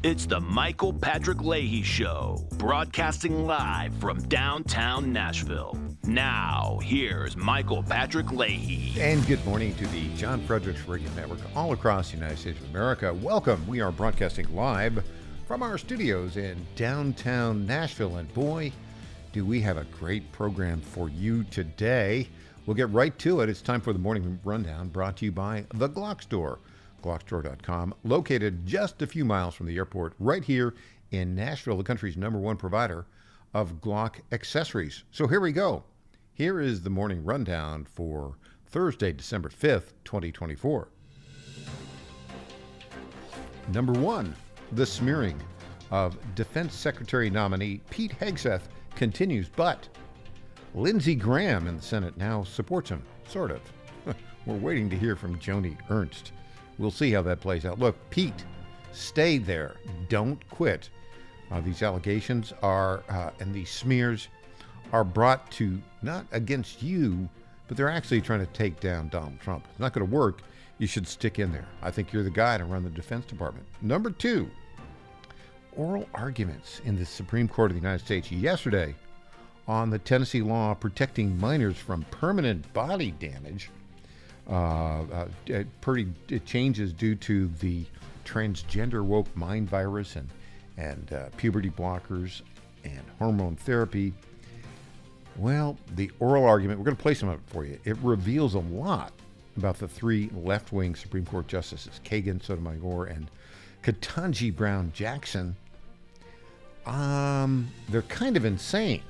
It's the Michael Patrick Leahy Show, broadcasting live from downtown Nashville. Now, here's Michael Patrick Leahy. And good morning to the John Fredericks Radio Network all across the United States of America. Welcome. We are broadcasting live from our studios in downtown Nashville. And boy, do we have a great program for you today. We'll get right to it. It's time for the Morning Rundown, brought to you by The Glock Store. GlockStore.com, located just a few miles from the airport, right here in Nashville, the country's #1 provider of Glock accessories. So here we go. Here is the Morning Rundown for Thursday, December 5th, 2024. Number 1, the smearing of Defense Secretary nominee Pete Hegseth continues, but Lindsey Graham in the Senate now supports him, sort of. We're waiting to hear from Joni Ernst. We'll see how that plays out. Look, Pete, stay there. Don't quit. These allegations are, and these smears are brought to not against you, but they're actually trying to take down Donald Trump. It's not going to work. You should stick in there. I think you're the guy to run the Defense Department. Number 2, oral arguments in the Supreme Court of the United States yesterday on the Tennessee law protecting minors from permanent body damage. Changes due to the transgender woke mind virus and puberty blockers and hormone therapy. Well, the oral argument, we're going to play some of it for you. It reveals a lot about the 3 left-wing Supreme Court justices, Kagan, Sotomayor, and Ketanji Brown Jackson. They're kind of insane.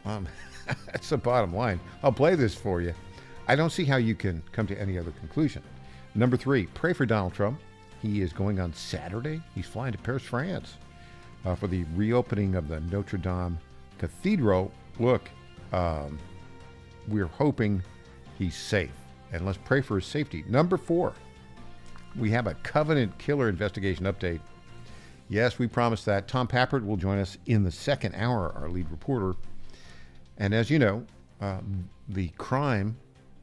That's the bottom line. I'll play this for you. I don't see how you can come to any other conclusion. Number 3, pray for Donald Trump. He is going on Saturday. He's flying to Paris, France for the reopening of the Notre Dame Cathedral. Look, we're hoping he's safe, and let's pray for his safety. Number 4, we have a Covenant killer investigation update. Yes, we promised that. Tom Pappert will join us in the second hour, our lead reporter. And as you know, the crime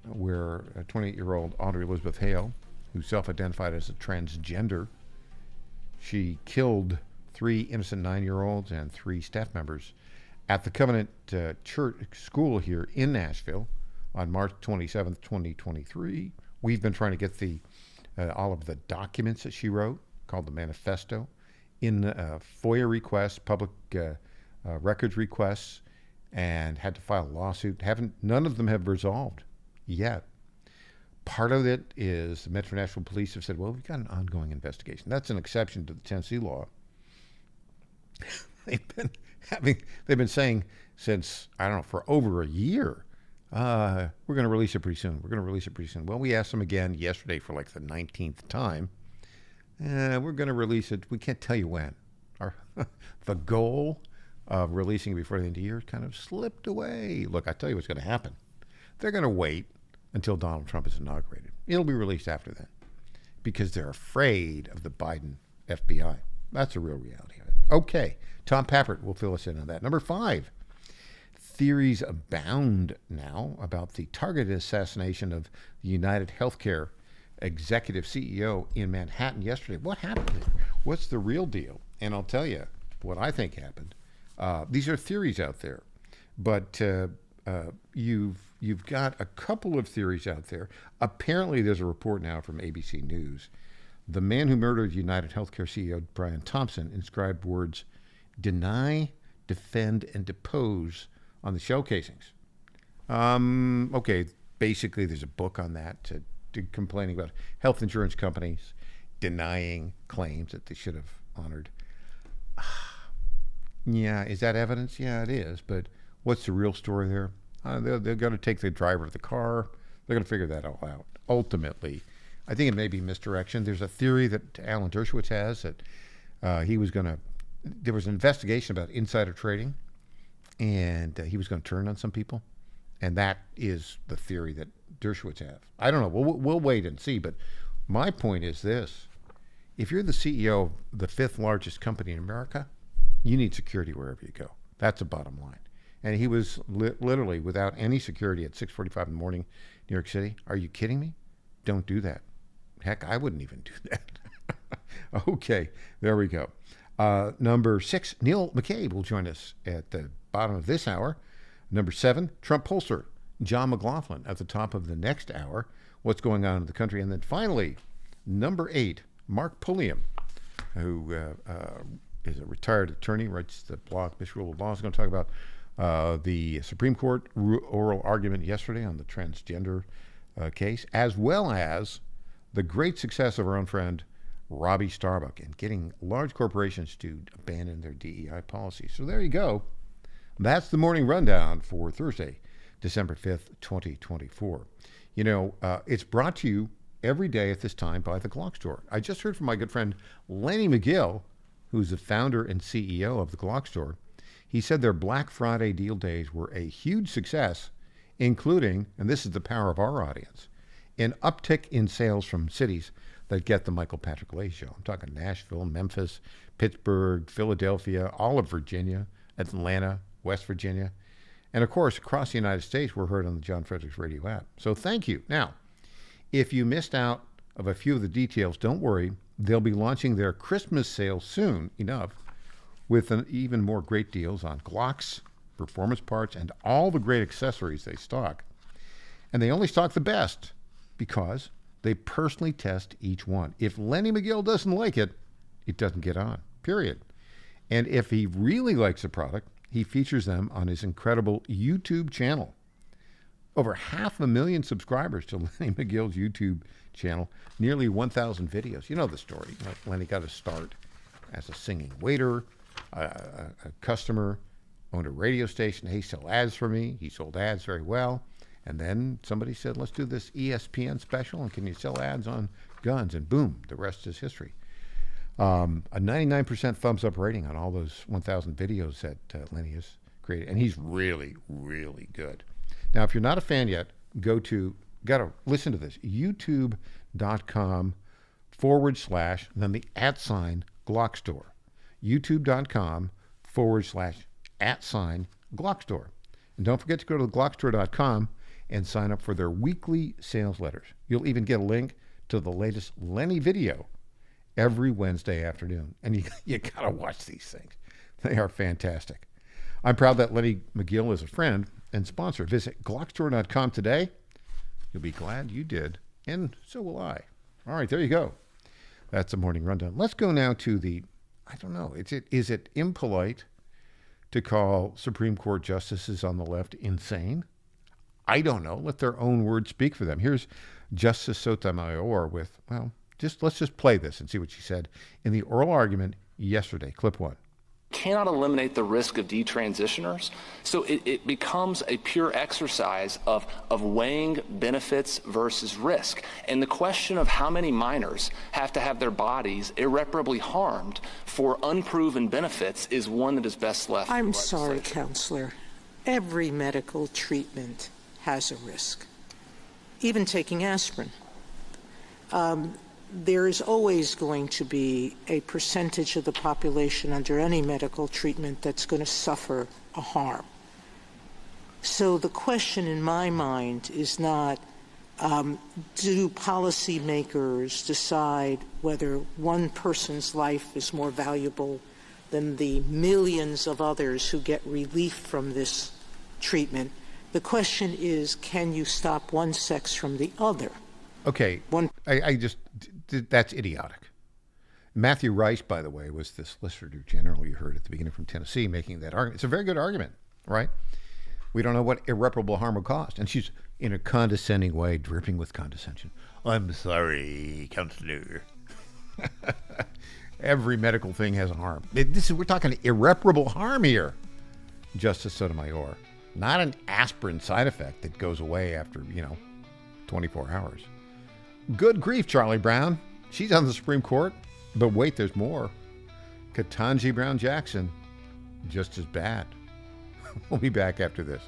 where a 28-year-old Audrey Elizabeth Hale, who self-identified as a transgender, she killed 3 innocent 9-year-olds and 3 staff members at the Covenant Church School here in Nashville on March 27th, 2023. We've been trying to get all of the documents that she wrote, called the manifesto, in FOIA requests, public records requests, and had to file a lawsuit. None of them have resolved yet. Part of it is the Metro Nashville Police have said, well, we've got an ongoing investigation. That's an exception to the Tennessee law. They've been saying since, I don't know, for over a year, we're going to release it pretty soon. We're going to release it pretty soon. Well, we asked them again yesterday for like the 19th time. We're going to release it. We can't tell you when. The goal of releasing it before the end of the year kind of slipped away. Look, I tell you what's going to happen. They're going to wait until Donald Trump is inaugurated. It'll be released after then because they're afraid of the Biden FBI. That's the real reality of it. Okay, Tom Pappert will fill us in on that. Number 5, theories abound now about the targeted assassination of the United Healthcare executive CEO in Manhattan yesterday. What happened there? What's the real deal? And I'll tell you what I think happened. These are theories out there, but you've got a couple of theories out there. Apparently, there's a report now from ABC News. The man who murdered United Healthcare CEO Brian Thompson inscribed words, "Deny, defend, and depose" on the shell casings. Okay, basically, there's a book on that complaining about health insurance companies denying claims that they should have honored. Yeah, is that evidence? Yeah, it is. But what's the real story there? They're going to take the driver of the car. They're going to figure that all out. Ultimately, I think it may be misdirection. There's a theory that Alan Dershowitz has that there was an investigation about insider trading, and he was going to turn on some people. And that is the theory that Dershowitz has. I don't know. We'll wait and see. But my point is this. If you're the CEO of the 5th largest company in America, you need security wherever you go. That's the bottom line. And he was literally without any security at 6:45 in the morning, New York City. Are you kidding me? Don't do that. Heck, I wouldn't even do that. Okay, there we go. Number 6, Neil McCabe will join us at the bottom of this hour. Number 7, Trump pollster John McLaughlin at the top of the next hour. What's going on in the country? And then finally, number 8, Mark Pulliam, who is a retired attorney, writes the blog Misrule of Law. Is going to talk about the Supreme Court oral argument yesterday on the transgender case, as well as the great success of our own friend Robbie Starbuck in getting large corporations to abandon their DEI policies. So there you go. That's the morning rundown for Thursday, December 5th, 2024. You know, it's brought to you every day at this time by the Glock Store. I just heard from my good friend Lenny McGill, who's the founder and CEO of the Glock Store. He said their Black Friday deal days were a huge success, including, and this is the power of our audience, an uptick in sales from cities that get the Michael Patrick Leahy Show. I'm talking Nashville, Memphis, Pittsburgh, Philadelphia, all of Virginia, Atlanta, West Virginia, and of course, across the United States, we're heard on the John Fredericks Radio app. So thank you. Now, if you missed out of a few of the details, don't worry. They'll be launching their Christmas sale soon enough with even more great deals on Glocks, performance parts, and all the great accessories they stock. And they only stock the best because they personally test each one. If Lenny McGill doesn't like it, it doesn't get on, period. And if he really likes a product, he features them on his incredible YouTube channel. Over 500,000 subscribers to Lenny McGill's YouTube channel, nearly 1,000 videos. You know the story. Lenny got his start as a singing waiter, a customer, owned a radio station. Hey, sell ads for me. He sold ads very well. And then somebody said, let's do this ESPN special, and can you sell ads on guns? And boom, the rest is history. A 99% thumbs up rating on all those 1,000 videos that Lenny has created. And he's really, really good. Now, if you're not a fan yet, gotta listen to this, youtube.com/ then the @ Glock Store. youtube.com/ Glock Store. And don't forget to go to glockstore.com and sign up for their weekly sales letters. You'll even get a link to the latest Lenny video every Wednesday afternoon. And you got to watch these things. They are fantastic. I'm proud that Lenny McGill is a friend and sponsor. Visit glockstore.com today. You'll be glad you did, and so will I. All right, there you go. That's the morning rundown. Let's go now to I don't know, is it impolite to call Supreme Court justices on the left insane? I don't know. Let their own words speak for them. Here's Justice Sotomayor with, let's just play this and see what she said in the oral argument yesterday. Clip 1. Cannot eliminate the risk of detransitioners. So it becomes a pure exercise of weighing benefits versus risk. And the question of how many minors have to have their bodies irreparably harmed for unproven benefits is one that is best left. I'm sorry, Counselor. Every medical treatment has a risk. Even taking aspirin. There is always going to be a percentage of the population under any medical treatment that's going to suffer a harm. So the question in my mind is not, do policymakers decide whether one person's life is more valuable than the millions of others who get relief from this treatment? The question is, can you stop one sex from the other? Okay, that's idiotic. Matthew Rice, by the way, was the Solicitor General you heard at the beginning from Tennessee making that argument. It's a very good argument, right? We don't know what irreparable harm will cost. And she's, in a condescending way, dripping with condescension. I'm sorry, Counselor. Every medical thing has a harm. We're talking irreparable harm here, Justice Sotomayor. Not an aspirin side effect that goes away after, 24 hours. Good grief, Charlie Brown. She's on the Supreme Court. But wait, there's more. Ketanji Brown Jackson, just as bad. We'll be back after this.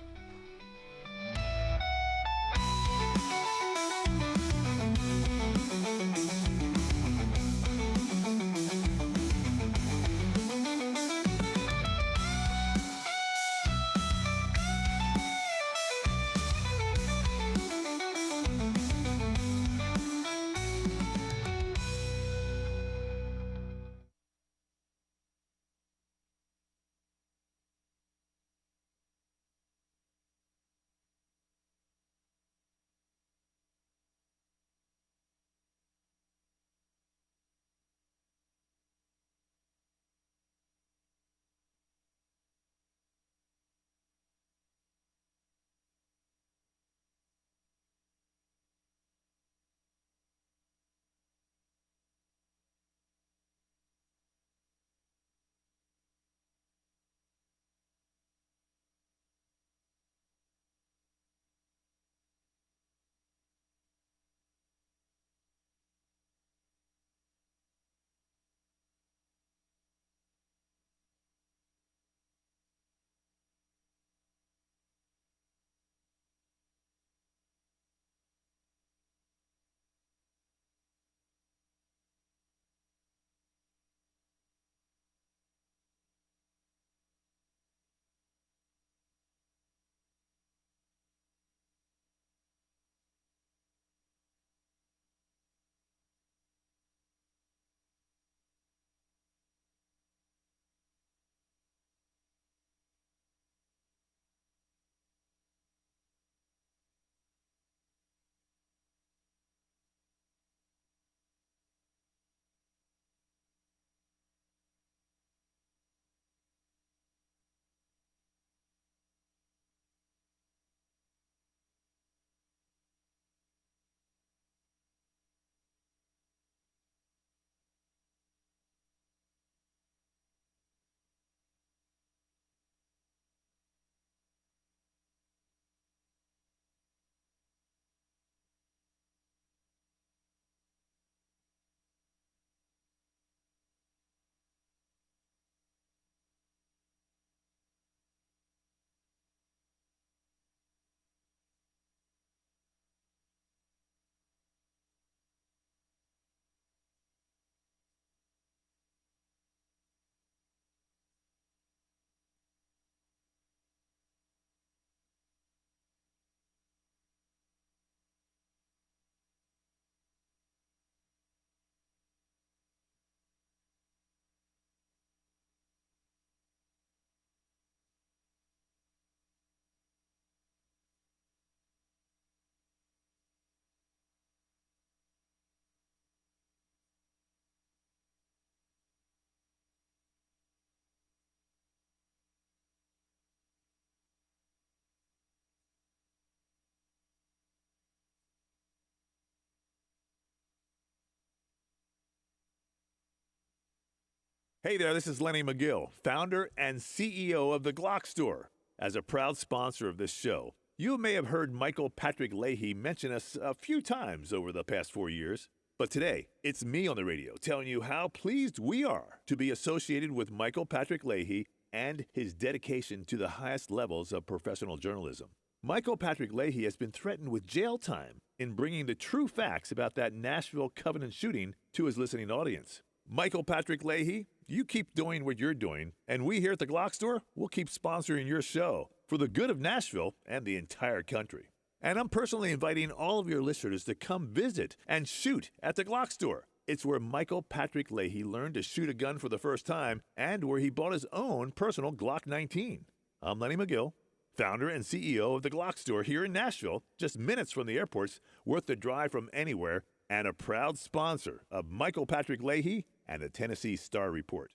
Hey there, this is Lenny McGill, founder and CEO of The Glock Store. As a proud sponsor of this show, you may have heard Michael Patrick Leahy mention us a few times over the past 4 years. But today, it's me on the radio telling you how pleased we are to be associated with Michael Patrick Leahy and his dedication to the highest levels of professional journalism. Michael Patrick Leahy has been threatened with jail time in bringing the true facts about that Nashville Covenant shooting to his listening audience. Michael Patrick Leahy, you keep doing what you're doing, and we here at the Glock Store will keep sponsoring your show for the good of Nashville and the entire country. And I'm personally inviting all of your listeners to come visit and shoot at the Glock Store. It's where Michael Patrick Leahy learned to shoot a gun for the first time and where he bought his own personal Glock 19. I'm Lenny McGill, founder and CEO of the Glock Store here in Nashville, just minutes from the airports, worth the drive from anywhere, and a proud sponsor of Michael Patrick Leahy and the Tennessee Star Report.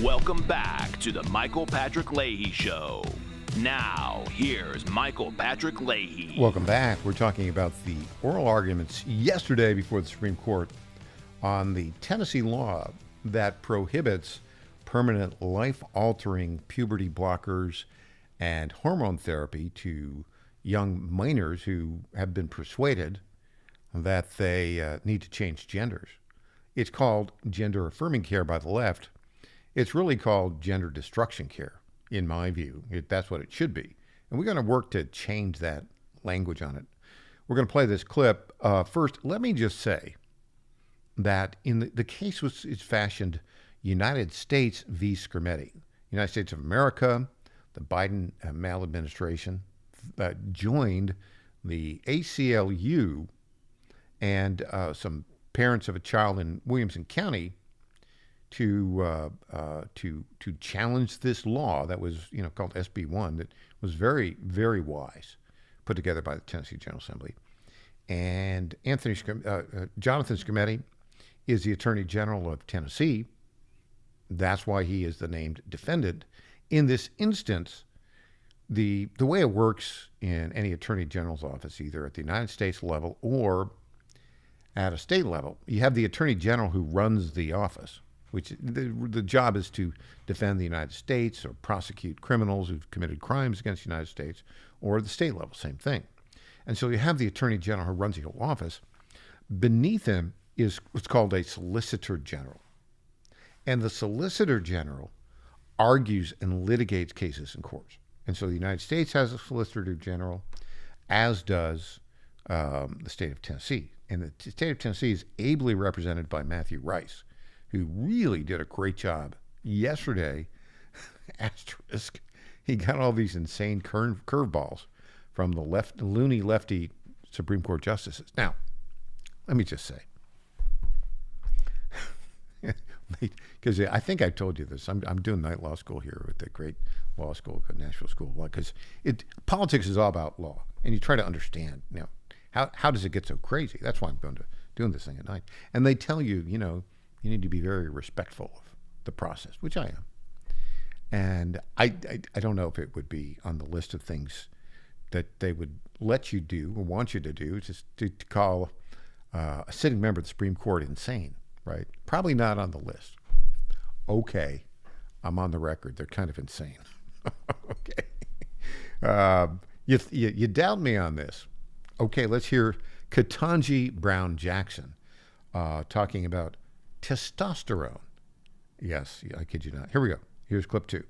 Welcome back to the Michael Patrick Leahy Show. Now, here's Michael Patrick Leahy. Welcome back. We're talking about the oral arguments yesterday before the Supreme Court on the Tennessee law that prohibits permanent life-altering puberty blockers and hormone therapy to young minors who have been persuaded that they need to change genders. It's called gender-affirming care by the left. It's really called gender destruction care, in my view. That's what it should be. And we're going to work to change that language on it. We're going to play this clip. First, let me just say that in the case is fashioned United States v. Scrimeti. United States of America, the Biden maladministration, joined the ACLU and some parents of a child in Williamson County to challenge this law that was called SB 1 that was very, very wise, put together by the Tennessee General Assembly. And Jonathan Scrimeti is the Attorney General of Tennessee. That's why he is the named defendant. In this instance, the way it works in any Attorney General's office, either at the United States level or at a state level, you have the Attorney General who runs the office, which the job is to defend the United States or prosecute criminals who've committed crimes against the United States, or the state level, same thing. And so you have the Attorney General who runs the whole office. Beneath him is what's called a Solicitor General. And the Solicitor General argues and litigates cases in courts. And so the United States has a Solicitor General, as does the state of Tennessee. And the state of Tennessee is ably represented by Matthew Rice, who really did a great job yesterday. Asterisk. He got all these insane curveballs from the loony lefty Supreme Court justices. Now, let me just say, because I think I told you this. I'm doing night law school here with the great law school, Nashville School of Law, because politics is all about law, and you try to understand. How does it get so crazy? That's why I'm doing this thing at night. And they tell you, you need to be very respectful of the process, which I am. And I don't know if it would be on the list of things that they would let you do or want you to do, just to call a sitting member of the Supreme Court insane, right? Probably not on the list. Okay, I'm on the record. They're kind of insane. Okay. You doubt me on this. Okay, let's hear Ketanji Brown Jackson talking about testosterone. Yes, I kid you not. Here we go. Here's clip 2.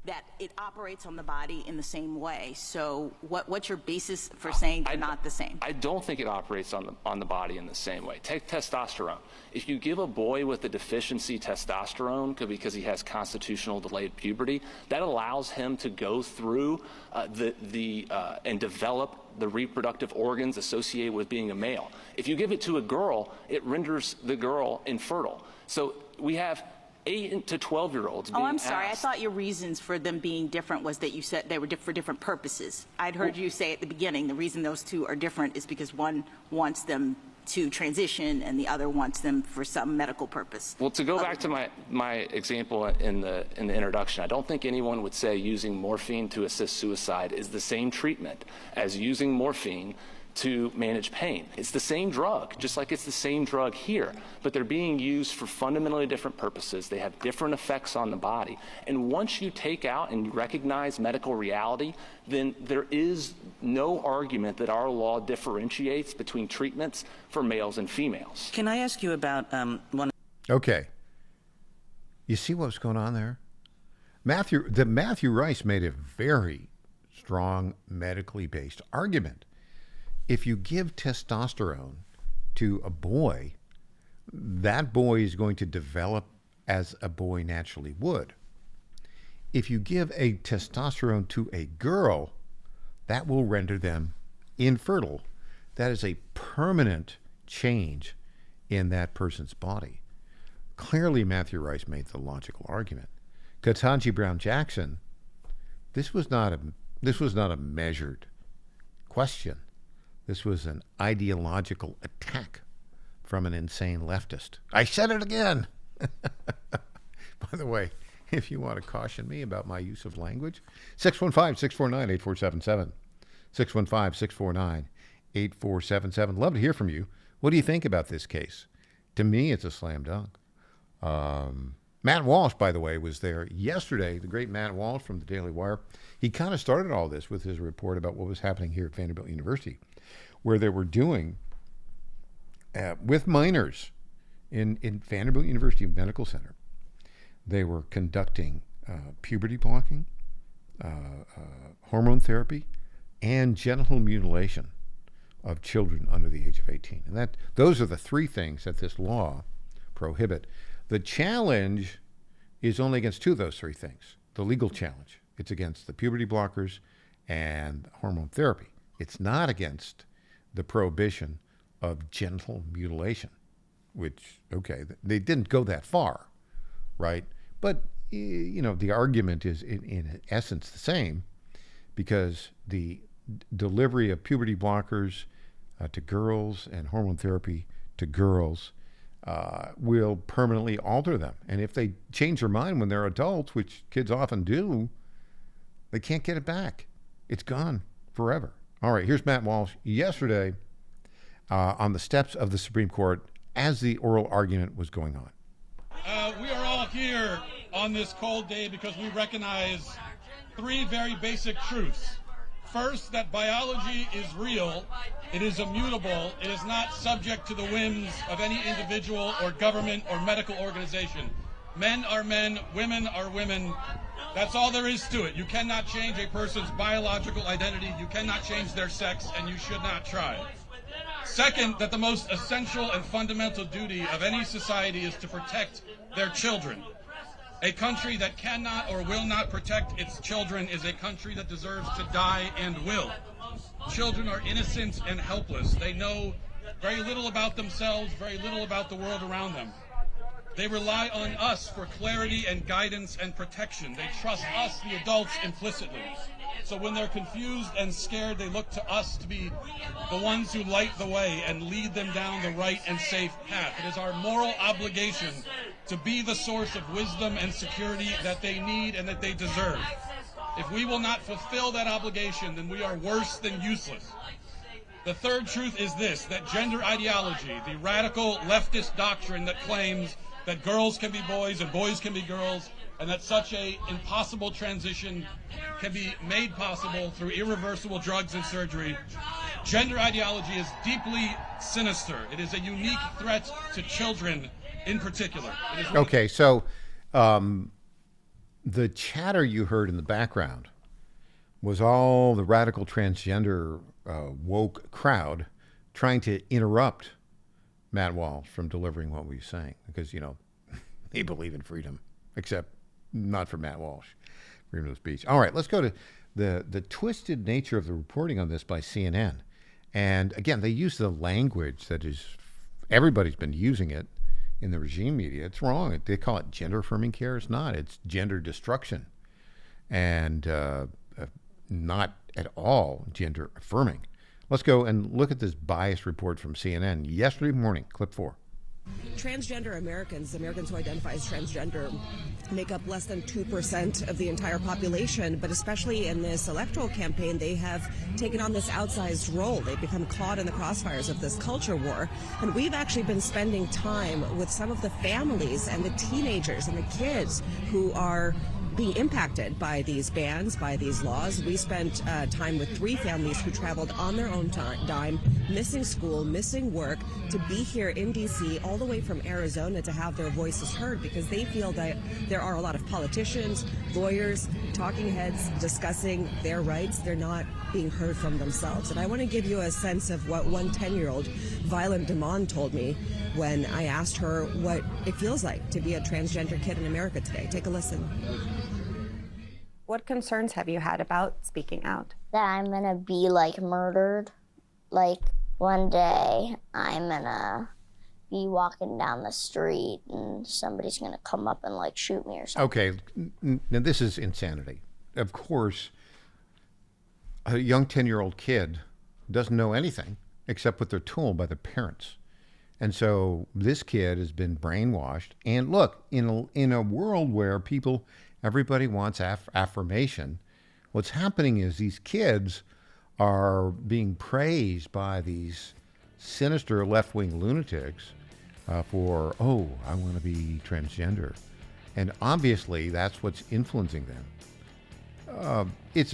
That it operates on the body in the same way. So what's your basis for saying they're not the same? I don't think it operates on the body in the same way. Take testosterone. If you give a boy with a deficiency testosterone because he has constitutional delayed puberty, that allows him to go through and develop the reproductive organs associated with being a male. If you give it to a girl, it renders the girl infertile. So we have 8 to 12-year-olds being I'm sorry. asked. I thought your reasons for them being different was that you said they were for different purposes. I'd heard you say at the beginning the reason those two are different is because one wants them to transition and the other wants them for some medical purpose. Well, to go back to my example in the introduction, I don't think anyone would say using morphine to assist suicide is the same treatment as using morphine to manage pain. It's the same drug, just like it's the same drug here, but they're being used for fundamentally different purposes. They have different effects on the body. And once you take out and you recognize medical reality, then there is no argument that our law differentiates between treatments for males and females. Can I ask you about one? Okay. You see what's going on there? Matthew Rice made a very strong medically based argument. If you give testosterone to a boy, that boy is going to develop as a boy naturally would. If you give a testosterone to a girl, that will render them infertile. That is a permanent change in that person's body. Clearly, Matthew Rice made the logical argument. Ketanji Brown Jackson, this was not a measured question. This was an ideological attack from an insane leftist. I said it again. By the way, if you want to caution me about my use of language, 615-649-8477. 615-649-8477. Love to hear from you. What do you think about this case? To me, it's a slam dunk. Matt Walsh, by the way, was there yesterday, the great Matt Walsh from the Daily Wire. He kind of started all this with his report about what was happening here at Vanderbilt University, where they were doing with minors in Vanderbilt University Medical Center. They were conducting puberty blocking, hormone therapy, and genital mutilation of children under the age of 18. And those are the three things that this law prohibit. The challenge is only against two of those three things. The legal challenge, it's against the puberty blockers and hormone therapy. It's not against the prohibition of genital mutilation, which, okay, they didn't go that far, right? But, you know, the argument is in essence the same, because the delivery of puberty blockers to girls and hormone therapy to girls will permanently alter them. And if they change their mind when they're adults, which kids often do, they can't get it back. It's gone forever. All right, here's Matt Walsh yesterday on the steps of the Supreme Court as the oral argument was going on. We are all here on this cold day because we recognize three very basic truths. First, that biology is real, it is immutable, it is not subject to the whims of any individual or government or medical organization. Men are men, women are women. That's all there is to it. You cannot change a person's biological identity, you cannot change their sex, and you should not try. Second, that the most essential and fundamental duty of any society is to protect their children. A country that cannot or will not protect its children is a country that deserves to die and will. Children are innocent and helpless. They know very little about themselves, very little about the world around them. They rely on us for clarity and guidance and protection. They trust us, the adults, implicitly. So when they're confused and scared, they look to us to be the ones who light the way and lead them down the right and safe path. It is our moral obligation to be the source of wisdom and security that they need and that they deserve. If we will not fulfill that obligation, then we are worse than useless. The third truth is this, that gender ideology, the radical leftist doctrine that claims that girls can be boys and boys can be girls, and that such a impossible transition can be made possible through irreversible drugs and surgery. Gender ideology is deeply sinister. It is a unique threat to children in particular. Okay, so the chatter you heard in the background was all the radical transgender woke crowd trying to interrupt Matt Walsh from delivering what we were saying, because, you know, they believe in freedom, except not for Matt Walsh, freedom of speech. All right, let's go to the twisted nature of the reporting on this by CNN. And again, they use the language that is, everybody's been using it in the regime media. It's wrong. They call it gender affirming care. It's not. It's gender destruction, and not at all gender affirming. Let's go and look at this biased report from CNN yesterday morning, clip 4. Transgender Americans who identify as transgender, make up less than 2% of the entire population, but especially in this electoral campaign, they have taken on this outsized role. They've become caught in the crossfires of this culture war. And we've actually been spending time with some of the families and the teenagers and the kids who are being impacted by these bans, by these laws. We spent time with 3 families who traveled on their own dime, missing school, missing work, to be here in D.C. all the way from Arizona to have their voices heard, because they feel that there are a lot of politicians, lawyers, talking heads discussing their rights. They're not being heard from themselves. And I want to give you a sense of what one 10-year-old, Violet Damon, told me when I asked her what it feels like to be a transgender kid in America today. Take a listen. What concerns have you had about speaking out? That I'm gonna be like murdered. Like one day I'm gonna be walking down the street and somebody's gonna come up and like shoot me or something. Okay, now this is insanity. Of course, a young 10-year-old kid doesn't know anything except what they're told by their parents. And so this kid has been brainwashed. And look, in a world where everybody wants affirmation, what's happening is these kids are being praised by these sinister left-wing lunatics for, oh, I want to be transgender. And obviously that's what's influencing them. It's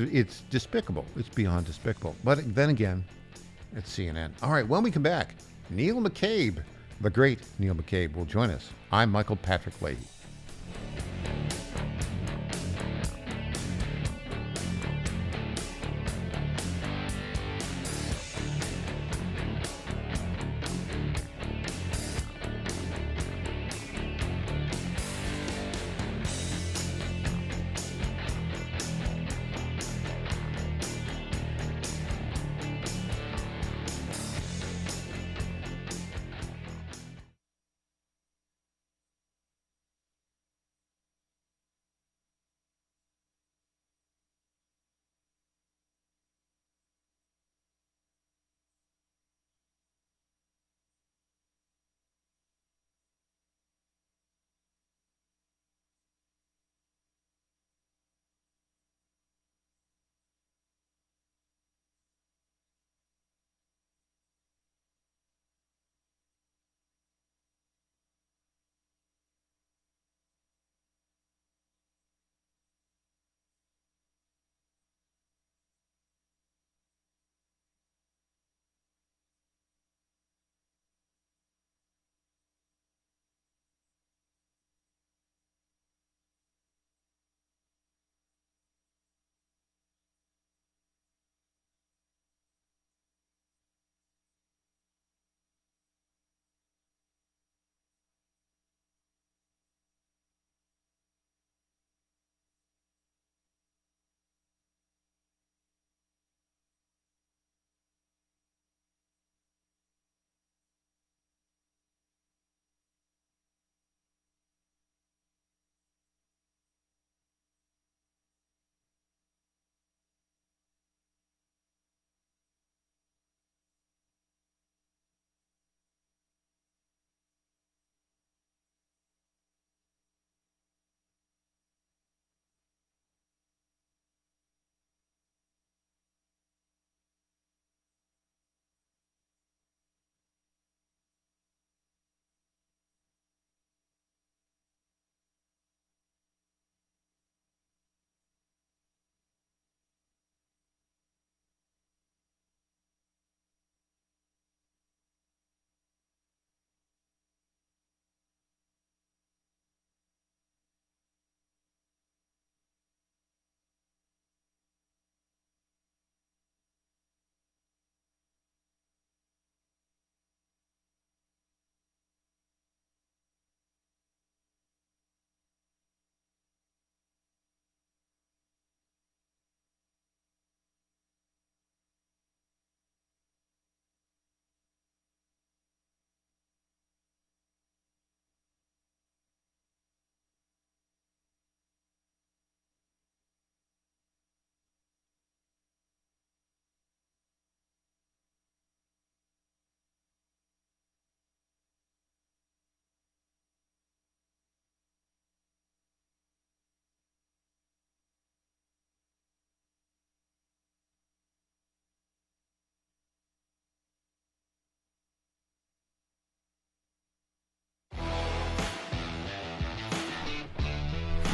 despicable. It's beyond despicable. But then again, it's CNN. All right, when we come back, Neil McCabe, the great Neil McCabe, will join us. I'm Michael Patrick Leahy.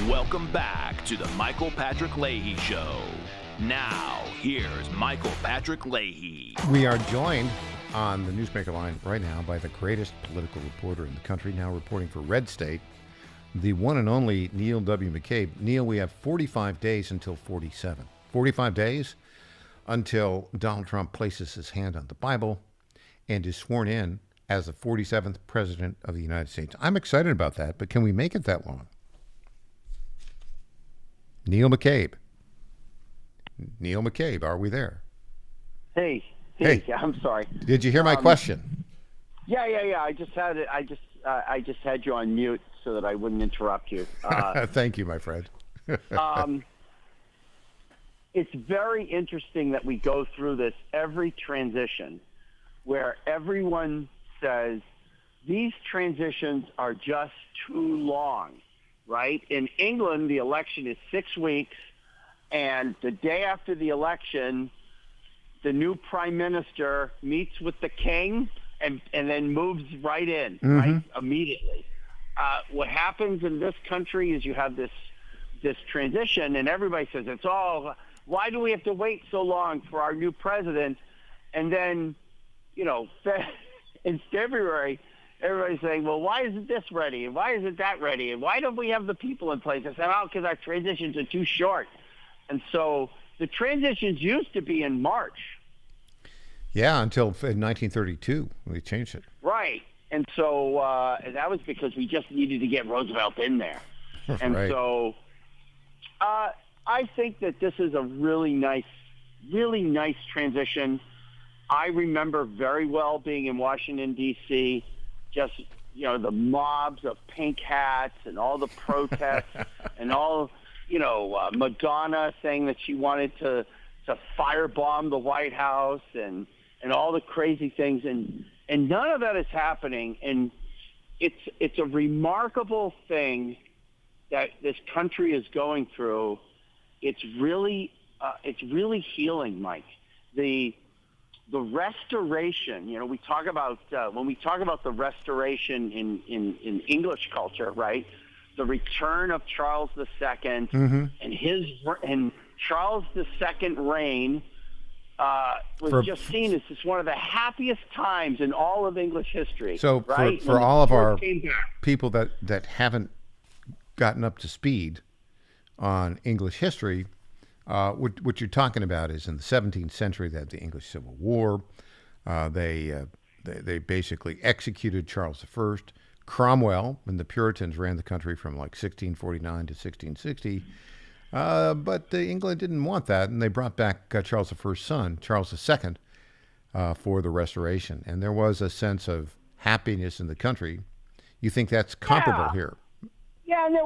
Welcome back to the Michael Patrick Leahy Show. Now, here's Michael Patrick Leahy. We are joined on the newsmaker line right now by the greatest political reporter in the country, now reporting for Red State, the one and only Neil W. McCabe. Neil, we have 45 days until 47. 45 days until Donald Trump places his hand on the Bible and is sworn in as the 47th president of the United States. I'm excited about that, but can we make it that long? Neil McCabe. Neil McCabe, are we there? Hey. I'm sorry. Did you hear my question? Yeah. I just had it. I just had you on mute so that I wouldn't interrupt you. Thank you, my friend. It's very interesting that we go through this every transition where everyone says these transitions are just too long, right? In England, the election is 6 weeks, and the day after the election, the new prime minister meets with the king and then moves right in, right, immediately. What happens in this country is you have this transition, and everybody says it's all, why do we have to wait so long for our new president? And then, in February, everybody's saying, well, why isn't this ready? And why isn't that ready? And why don't we have the people in place? I said, because our transitions are too short. And so the transitions used to be in March. Yeah, until 1932, we changed it. Right. And so that was because we just needed to get Roosevelt in there. And right. So I think that this is a really nice transition. I remember very well being in Washington, D.C., just, the mobs of pink hats and all the protests and all, Madonna saying that she wanted to firebomb the White House and all the crazy things. And none of that is happening. And it's a remarkable thing that this country is going through. It's really healing, Mike. The restoration, we talk about when we talk about the restoration in English culture, right? The return of Charles II and Charles II reign was just seen as just one of the happiest times in all of English history. So right? for all of our people that haven't gotten up to speed on English history, what you're talking about is in the 17th century, they had the English Civil War. They basically executed Charles I. Cromwell and the Puritans ran the country from like 1649 to 1660. But England didn't want that, and they brought back Charles I's son, Charles II, for the Restoration. And there was a sense of happiness in the country. You think that's comparable here? Yeah, and there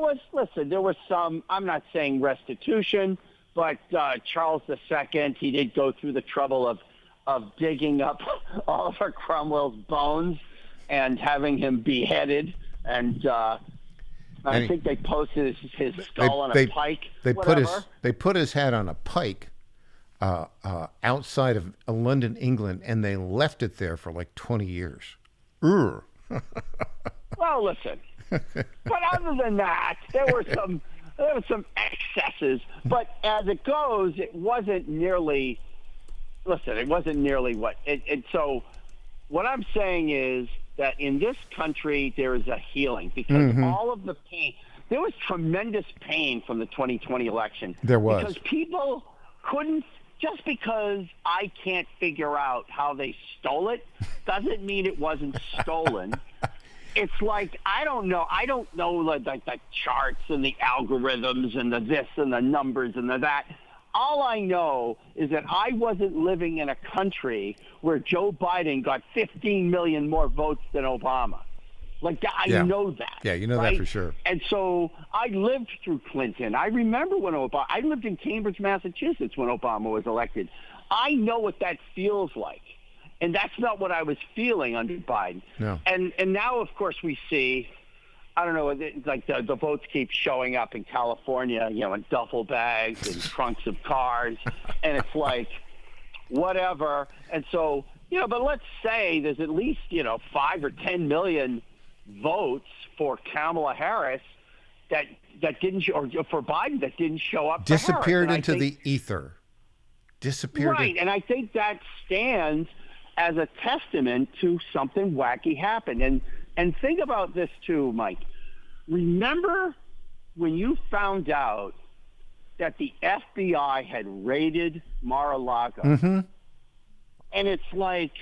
was some, I'm not saying restitution, but Charles II, he did go through the trouble of digging up Oliver Cromwell's bones and having him beheaded. And I think they posted his skull on a pike. They put his head on a pike outside of London, England, and they left it there for like 20 years. Well, listen. But other than that, there were some excesses. But as it goes, it wasn't nearly. Listen, it wasn't nearly what. And so, what I'm saying is that in this country there is a healing because all of the pain. There was tremendous pain from the 2020 election. There was because people couldn't. Just because I can't figure out how they stole it doesn't mean it wasn't stolen. It's like, I don't know like the charts and the algorithms and the this and the numbers and the that. All I know is that I wasn't living in a country where Joe Biden got 15 million more votes than Obama. Like, I know that. Yeah, you know right? that for sure. And so I lived through Clinton. I remember when I lived in Cambridge, Massachusetts when Obama was elected. I know what that feels like. And that's not what I was feeling under Biden. No. And now, of course, we see, I don't know, like the votes keep showing up in California, in duffel bags and trunks of cars. And it's like, whatever. And so, but let's say there's at least, 5 or 10 million votes for Kamala Harris. that didn't show, or for Biden that didn't show up. Disappeared into the ether. Disappeared. Right, and I think that stands as a testament to something wacky happened. And think about this too, Mike. Remember when you found out that the FBI had raided Mar-a-Lago? Mm-hmm. And it's like,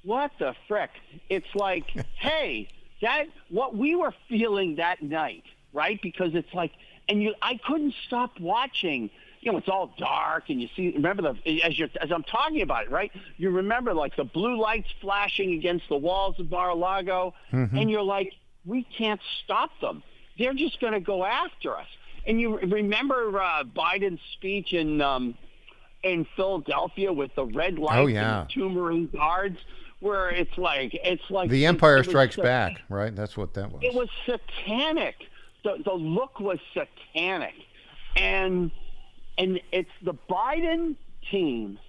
what the frick? It's like, hey, that what we were feeling that night, right? Because it's like, I couldn't stop watching. You know, it's all dark, and you see. Remember as I'm talking about it, right? You remember like the blue lights flashing against the walls of Mar-a-Lago, and you're like, we can't stop them. They're just going to go after us. And you remember Biden's speech in Philadelphia with the red lights and the 2 Marine guards, where it's like the Empire Strikes Back, right? That's what that was. It was satanic. The look was satanic, and it's the Biden team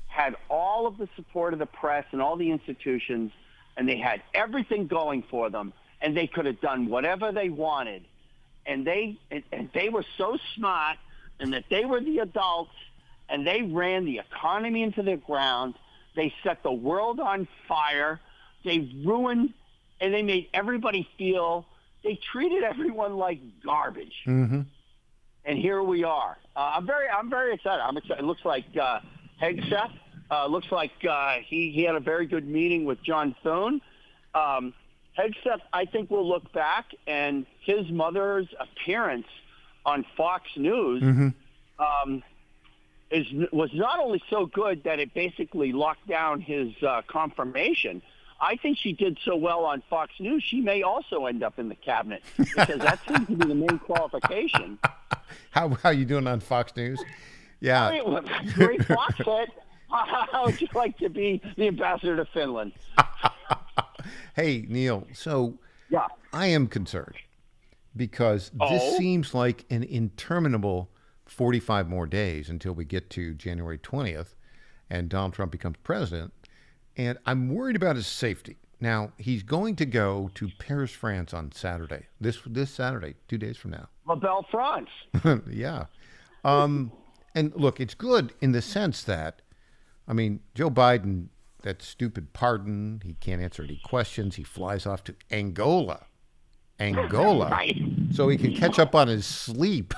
had all of the support of the press and all the institutions, and they had everything going for them, and they could have done whatever they wanted, and they were so smart, and that they were the adults, and they ran the economy into the ground. They set the world on fire. They ruined, and they made everybody feel. They treated everyone like garbage. Mm-hmm. And here we are. I'm very excited. I'm excited. It looks like Hegseth. Looks like he had a very good meeting with John Thune. Hegseth, I think, will look back, and his mother's appearance on Fox News was not only so good that it basically locked down his confirmation. I think she did so well on Fox News, she may also end up in the cabinet, because that seems to be the main qualification. How you doing on Fox News? Yeah. Great Fox said, how would you like to be the ambassador to Finland? Hey, Neil, so I am concerned because this seems like an interminable 45 more days until we get to January 20th and Donald Trump becomes president. And I'm worried about his safety. Now, he's going to go to Paris, France on Saturday. This Saturday, 2 days from now. La Belle France. Yeah. And look, it's good in the sense that, I mean, Joe Biden, that stupid pardon, he can't answer any questions. He flies off to Angola, right, so he can catch up on his sleep.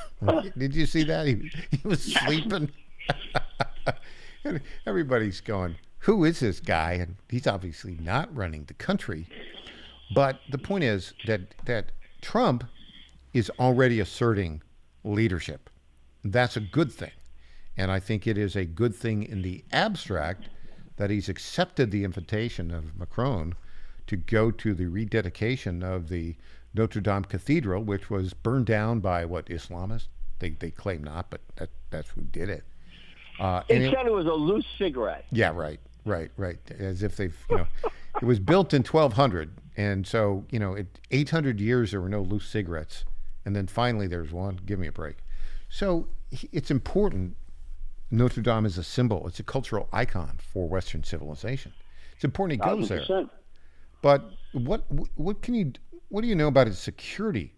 Did you see that? He was sleeping. Everybody's going, who is this guy? And he's obviously not running the country. But the point is that Trump is already asserting leadership. That's a good thing. And I think it is a good thing in the abstract that he's accepted the invitation of Macron to go to the rededication of the Notre Dame Cathedral, which was burned down by what, Islamists? They claim not, but that's who did it. They said it was a loose cigarette. Yeah, right. As if they've, it was built in 1200. And so, 800 years there were no loose cigarettes. And then finally there's one. Give me a break. So it's important. Notre Dame is a symbol. It's a cultural icon for Western civilization. It's important he goes 100%. there. But what do you know about his security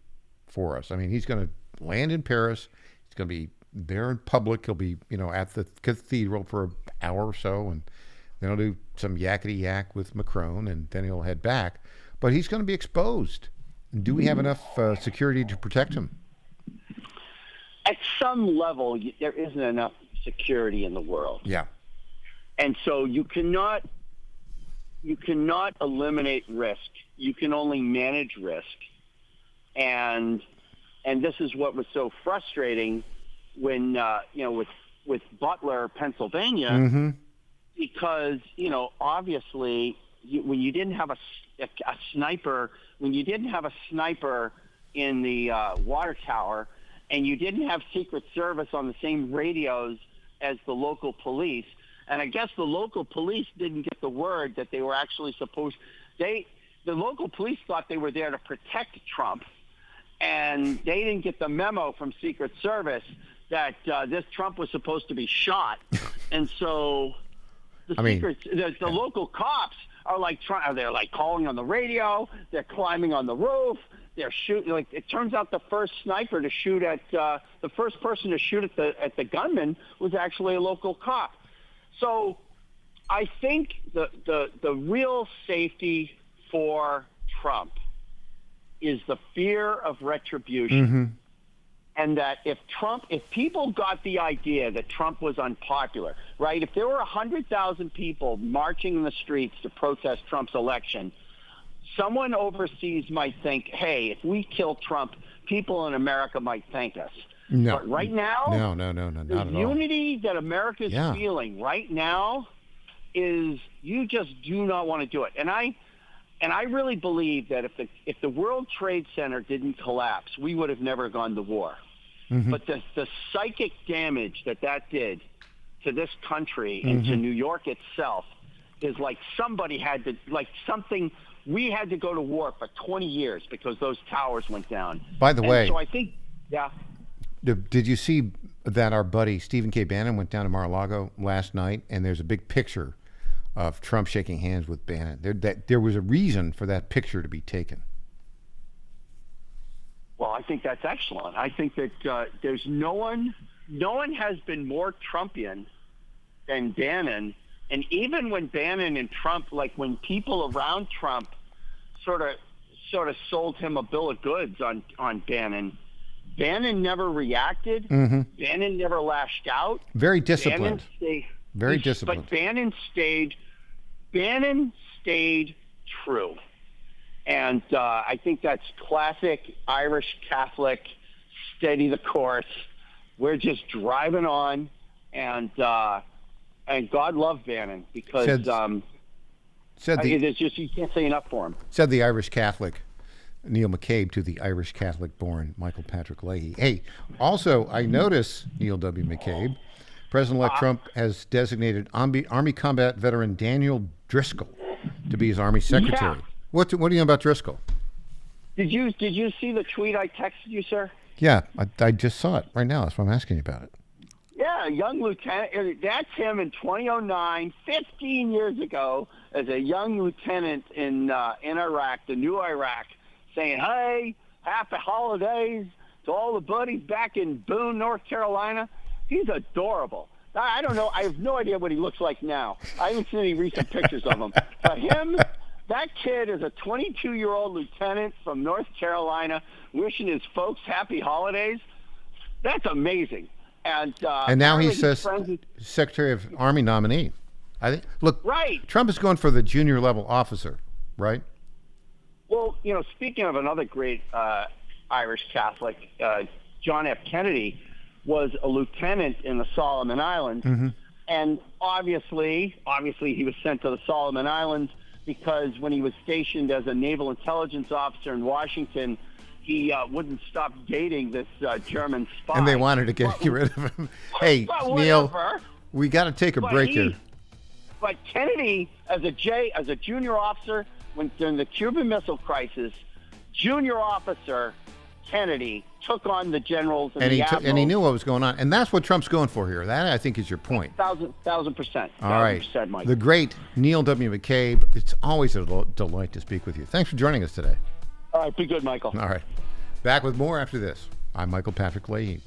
for us? I mean, he's going to land in Paris. He's going to be there in public. He'll be, at the cathedral for an hour or so, and then he'll do some yakety yak with Macron, and then he'll head back. But he's going to be exposed. And do we have enough security to protect him? At some level, there isn't enough security in the world. Yeah. And so you cannot eliminate risk. You can only manage risk. And this is what was so frustrating when with Butler, Pennsylvania, because obviously when you didn't have a sniper, in the water tower, and you didn't have Secret Service on the same radios as the local police, and I guess the local police didn't get the word that they were actually supposed. The local police thought they were there to protect Trump, and they didn't get the memo from Secret Service that this Trump was supposed to be shot, and so the local cops are like they're like calling on the radio, they're climbing on the roof, they're shooting. Like it turns out, the first sniper to shoot at the first person to shoot at the gunman was actually a local cop. So I think the real safety for Trump is the fear of retribution. Mm-hmm. And that if people got the idea that Trump was unpopular, right? If there were 100,000 people marching in the streets to protest Trump's election, someone overseas might think, hey, if we kill Trump, people in America might thank us. No. But right now, no, not the at all. unity that America is feeling right now is you just do not want to do it. And I really believe that if the World Trade Center didn't collapse, we would have never gone to war. Mm-hmm. But the psychic damage that did to this country and Mm-hmm. to New York itself is like we had to go to war for 20 years because those towers went down. By the way, so I think, did you see that our buddy Stephen K. Bannon went down to Mar-a-Lago last night, and there's a big picture of Trump shaking hands with Bannon. There was a reason for that picture to be taken. Well, I think that's excellent. I think that there's no one has been more Trumpian than Bannon. And even when Bannon and Trump, like when people around Trump sort of sold him a bill of goods on Bannon, Bannon never reacted. Mm-hmm. Bannon never lashed out. Very disciplined. Very disciplined. But Bannon stayed true. And I think that's classic Irish Catholic, steady the course. We're just driving on, and God loved Bannon because it's just you can't say enough for him. Said the Irish Catholic Neil McCabe to the Irish Catholic-born Michael Patrick Leahy. Hey, also I notice, Neil W. McCabe, President-elect Trump has designated Army combat veteran Daniel Driscoll to be his Army secretary. Yeah. What do you know about Driscoll? Did you see the tweet I texted you, sir? Yeah, I just saw it right now. That's why I'm asking you about it. Yeah, young lieutenant. That's him in 2009, 15 years ago, as a young lieutenant in Iraq, the new Iraq, saying, hey, happy holidays to all the buddies back in Boone, North Carolina. He's adorable. I don't know. I have no idea what he looks like now. I haven't seen any recent pictures of him. But that kid is a 22-year-old lieutenant from North Carolina wishing his folks happy holidays. That's amazing. And now he's Secretary of Army nominee. I think. Look, right. Trump is going for the junior level officer, right? Well, speaking of another great Irish Catholic, John F. Kennedy was a lieutenant in the Solomon Islands, mm-hmm. and obviously he was sent to the Solomon Islands because when he was stationed as a naval intelligence officer in Washington, he wouldn't stop dating this German spy. And they wanted to get rid of him. Hey, Neil, we got to take a break here. But Kennedy, as a junior officer, during the Cuban Missile Crisis, junior officer Kennedy took on the generals and the admirals. And he knew what was going on. And that's what Trump's going for here. That, I think, is your point. 1,000%. All right. Mike. The great Neil W. McCabe, it's always a delight to speak with you. Thanks for joining us today. All right. Be good, Michael. All right. Back with more after this. I'm Michael Patrick Leahy.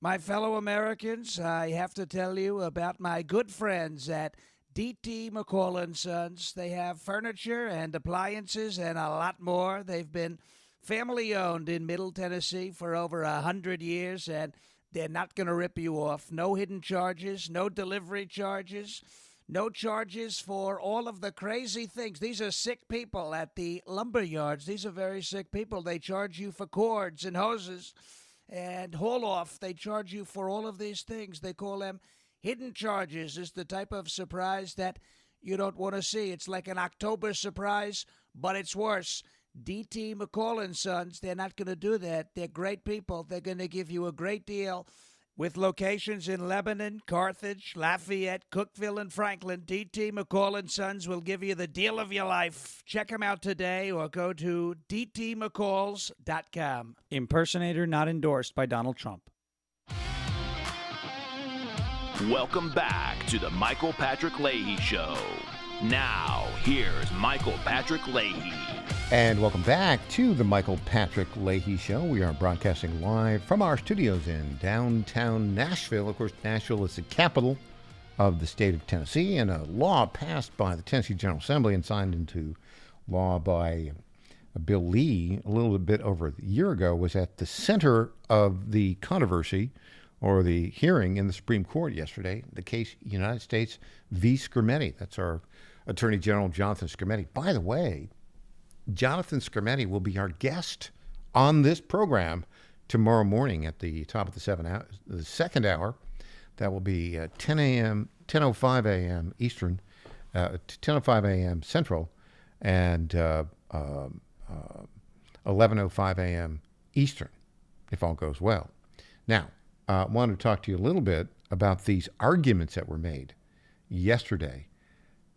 My fellow Americans, I have to tell you about my good friends at D.T. McCall & Sons. They have furniture and appliances and a lot more. They've been family-owned in Middle Tennessee for over 100 years, and they're not going to rip you off. No hidden charges, no delivery charges, no charges for all of the crazy things. These are sick people at the lumber yards. These are very sick people. They charge you for cords and hoses and haul off. They charge you for all of these things. They call them hidden charges. It's the type of surprise that you don't want to see. It's like an October surprise, but it's worse. D.T. McCall & Sons, they're not going to do that. They're great people. They're going to give you a great deal. With locations in Lebanon, Carthage, Lafayette, Cookeville, and Franklin, D.T. McCall & Sons will give you the deal of your life. Check them out today or go to dtmccalls.com. Impersonator not endorsed by Donald Trump. Welcome back to the Michael Patrick Leahy Show. Now, here's Michael Patrick Leahy. And welcome back to the Michael Patrick Leahy Show. We are broadcasting live from our studios in downtown Nashville. Of course, Nashville is the capital of the state of Tennessee, and a law passed by the Tennessee General Assembly and signed into law by Bill Leahy a little bit over a year ago was at the center of the controversy or the hearing in the Supreme Court yesterday, the case United States v. Skrmetti. That's our Attorney General, Jonathan Skrmetti. By the way, Jonathan Skrmetti will be our guest on this program tomorrow morning at the top of the second hour. That will be 10 a.m., 10:05 a.m. Eastern, 10:05 a.m. Central, and 11:05 a.m. Eastern, if all goes well. Now, I wanted to talk to you a little bit about these arguments that were made yesterday.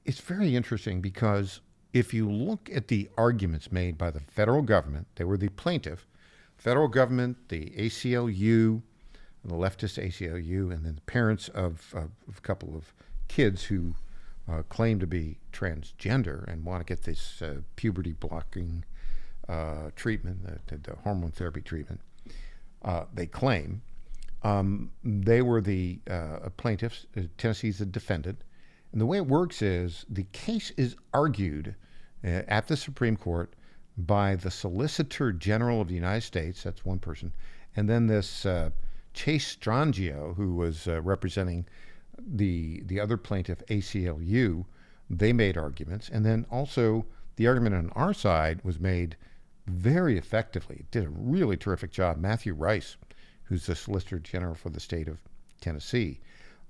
It's very interesting because if you look at the arguments made by the federal government, they were the plaintiff, federal government, the ACLU, the leftist ACLU, and then the parents of a couple of kids who claim to be transgender and want to get this puberty-blocking treatment, the hormone therapy treatment, they claim. They were the plaintiffs. Tennessee's the defendant. And the way it works is the case is argued at the Supreme Court by the Solicitor General of the United States, that's one person, and then this Chase Strangio, who was representing the other plaintiff, ACLU, they made arguments. And then also the argument on our side was made very effectively. Did a really terrific job. Matthew Rice, who's the Solicitor General for the state of Tennessee.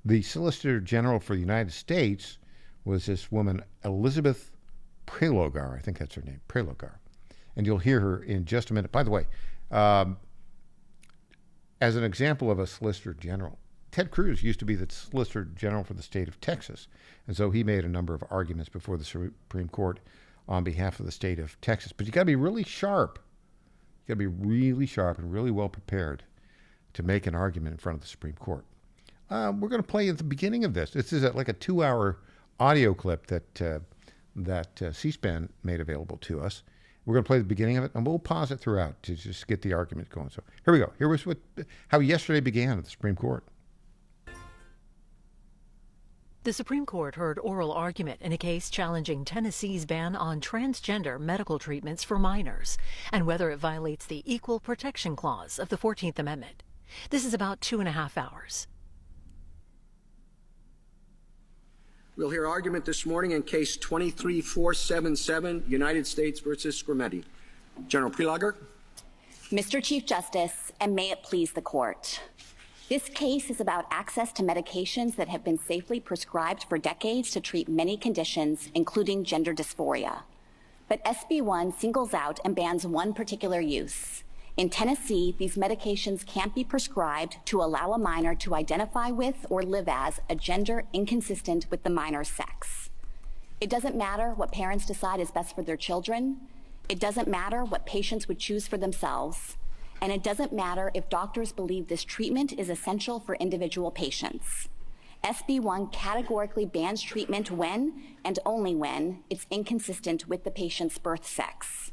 The Solicitor General for the United States was this woman, Elizabeth Prelogar. I think that's her name, Prelogar. And you'll hear her in just a minute. By the way, as an example of a Solicitor General, Ted Cruz used to be the Solicitor General for the state of Texas. And so he made a number of arguments before the Supreme Court on behalf of the state of Texas. But you got to be really sharp. You got to be really sharp and really well prepared to make an argument in front of the Supreme Court. We're going to play at the beginning of this. This is like a 2-hour audio clip that C-SPAN made available to us. We're going to play the beginning of it, and we'll pause it throughout to just get the argument going. So here we go. Here was how yesterday began at the Supreme Court. The Supreme Court heard oral argument in a case challenging Tennessee's ban on transgender medical treatments for minors and whether it violates the Equal Protection Clause of the 14th Amendment. This is about 2.5 hours. We'll hear argument this morning in Case 23477, United States versus Skrmetti. General Prelogar. Mr. Chief Justice, and may it please the Court. This case is about access to medications that have been safely prescribed for decades to treat many conditions, including gender dysphoria. But SB 1 singles out and bans one particular use. In Tennessee, these medications can't be prescribed to allow a minor to identify with or live as a gender inconsistent with the minor's sex. It doesn't matter what parents decide is best for their children. It doesn't matter what patients would choose for themselves. And it doesn't matter if doctors believe this treatment is essential for individual patients. SB 1 categorically bans treatment when, and only when, it's inconsistent with the patient's birth sex.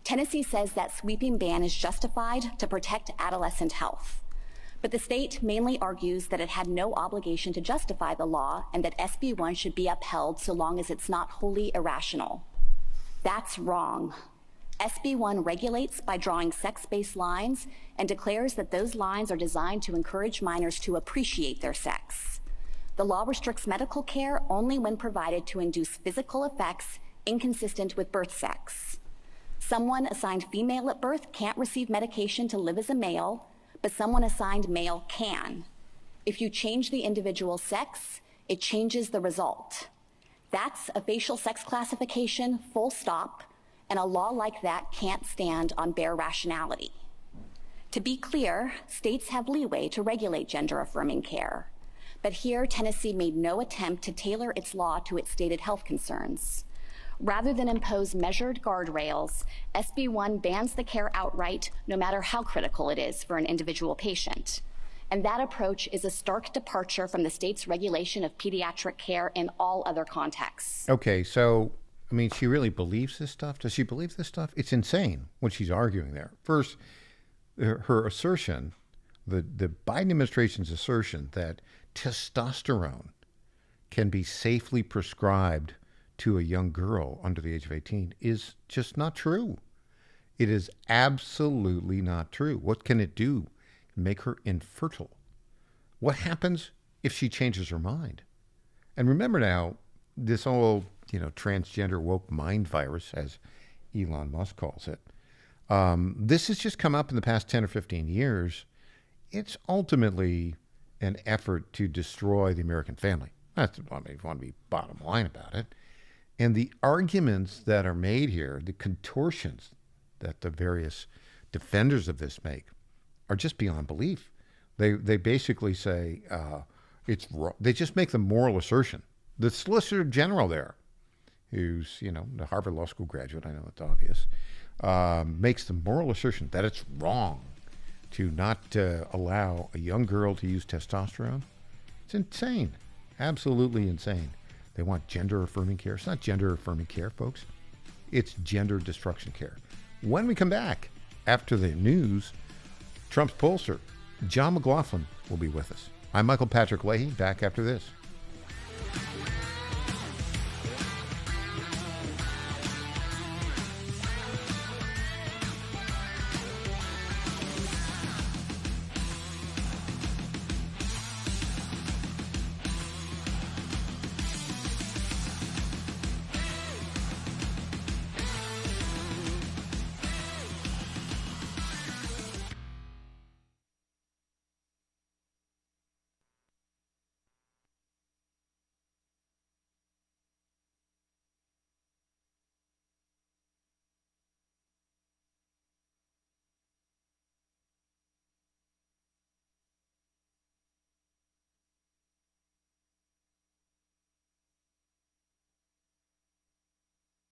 Tennessee says that sweeping ban is justified to protect adolescent health. But the state mainly argues that it had no obligation to justify the law and that SB 1 should be upheld so long as it's not wholly irrational. That's wrong. SB 1 regulates by drawing sex-based lines and declares that those lines are designed to encourage minors to appreciate their sex. The law restricts medical care only when provided to induce physical effects inconsistent with birth sex. Someone assigned female at birth can't receive medication to live as a male, but someone assigned male can. If you change the individual's sex, it changes the result. That's a facial sex classification, full stop, and a law like that can't stand on bare rationality. To be clear, states have leeway to regulate gender-affirming care, but here Tennessee made no attempt to tailor its law to its stated health concerns. Rather than impose measured guardrails, SB 1 bans the care outright, no matter how critical it is for an individual patient. And that approach is a stark departure from the state's regulation of pediatric care in all other contexts. Okay, so, I mean, she really believes this stuff? Does she believe this stuff? It's insane what she's arguing there. First, her assertion, the Biden administration's assertion that testosterone can be safely prescribed to a young girl under the age of 18 is just not true. It is absolutely not true. What can it do? Make her infertile. What happens if she changes her mind? And remember now, this whole, transgender woke mind virus, as Elon Musk calls it, this has just come up in the past 10 or 15 years. It's ultimately an effort to destroy the American family. That's what I want to be bottom line about it. And the arguments that are made here, the contortions that the various defenders of this make, are just beyond belief. They basically say it's wrong. They just make the moral assertion. The Solicitor General there, who's the Harvard Law School graduate, I know it's obvious, makes the moral assertion that it's wrong to not allow a young girl to use testosterone. It's insane, absolutely insane. They want gender-affirming care. It's not gender-affirming care, folks. It's gender destruction care. When we come back, after the news, Trump's pollster, John McLaughlin, will be with us. I'm Michael Patrick Leahy, back after this.